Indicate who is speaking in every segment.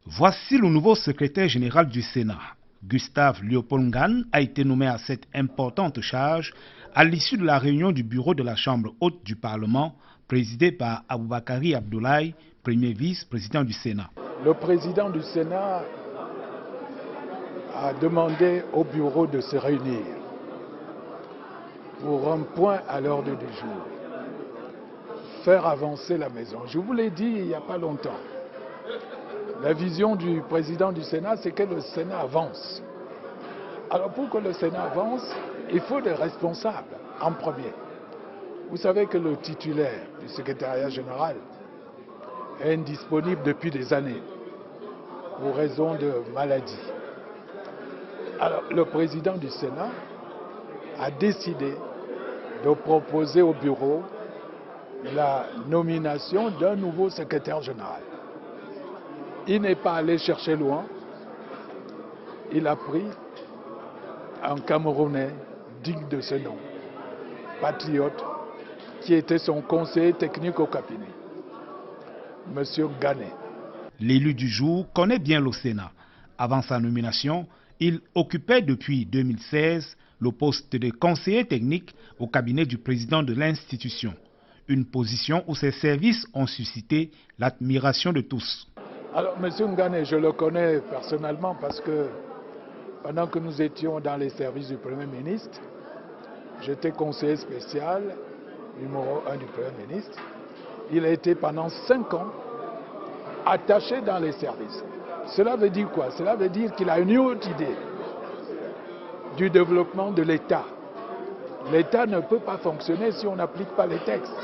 Speaker 1: Voici le nouveau secrétaire général du Sénat. Gustave Léopold Ngane a été nommé à cette importante charge à l'issue de la réunion du bureau de la Chambre haute du Parlement, présidée par Aboubakari Abdoulaye, premier vice-président du Sénat.
Speaker 2: Le président du Sénat a demandé au bureau de se réunir pour un point à l'ordre du jour, faire avancer la maison. Je vous l'ai dit il n'y a pas longtemps. La vision du président du Sénat, c'est que le Sénat avance. Alors pour que le Sénat avance, il faut des responsables en premier. Vous savez que le titulaire du secrétariat général est indisponible depuis des années pour raison de maladie. Alors le président du Sénat a décidé de proposer au bureau la nomination d'un nouveau secrétaire général. Il n'est pas allé chercher loin. Il a pris un Camerounais digne de ce nom, patriote, qui était son conseiller technique au cabinet, M. Ngane.
Speaker 1: L'élu du jour connaît bien le Sénat. Avant sa nomination, il occupait depuis 2016 le poste de conseiller technique au cabinet du président de l'institution. Une position où ses services ont suscité l'admiration de tous.
Speaker 2: Alors, M. Ngane, je le connais personnellement parce que pendant que nous étions dans les services du Premier ministre, j'étais conseiller spécial numéro 1 du Premier ministre. Il a été pendant 5 ans attaché dans les services. Cela veut dire quoi? Cela veut dire qu'il a une autre idée du développement de l'État. L'État ne peut pas fonctionner si on n'applique pas les textes.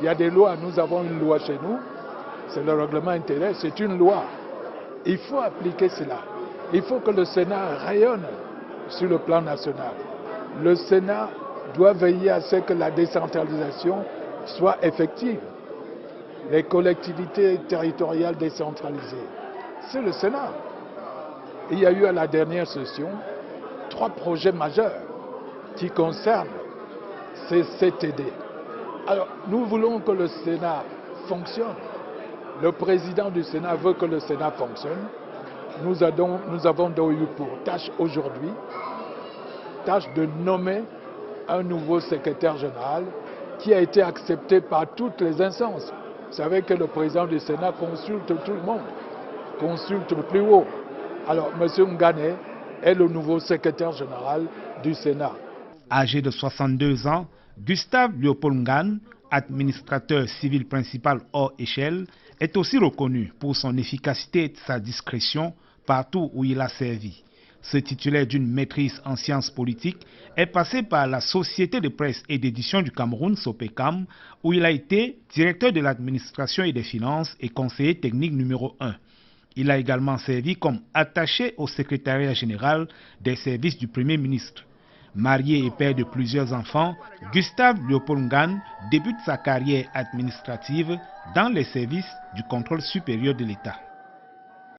Speaker 2: Il y a des lois, nous avons une loi chez nous, c'est le règlement intérieur, c'est une loi. Il faut appliquer cela. Il faut que le Sénat rayonne sur le plan national. Le Sénat doit veiller à ce que la décentralisation soit effective. Les collectivités territoriales décentralisées, c'est le Sénat. Il y a eu à la dernière session 3 projets majeurs qui concernent ces CTD. Alors, nous voulons que le Sénat fonctionne. Le président du Sénat veut que le Sénat fonctionne. Nous avons donc eu pour tâche aujourd'hui, tâche de nommer un nouveau secrétaire général qui a été accepté par toutes les instances. Vous savez que le président du Sénat consulte tout le monde, consulte le plus haut. Alors, M. Ngane est le nouveau secrétaire général du Sénat.
Speaker 1: Âgé de 62 ans, Gustave Léopold Ngane, administrateur civil principal hors échelle, est aussi reconnu pour son efficacité et sa discrétion partout où il a servi. Ce titulaire d'une maîtrise en sciences politiques est passé par la Société de presse et d'édition du Cameroun, SOPECAM, où il a été directeur de l'administration et des finances et conseiller technique numéro 1. Il a également servi comme attaché au secrétariat général des services du Premier ministre. Marié et père de plusieurs enfants, Gustave Léopold Ngane débute sa carrière administrative dans les services du contrôle supérieur de l'État.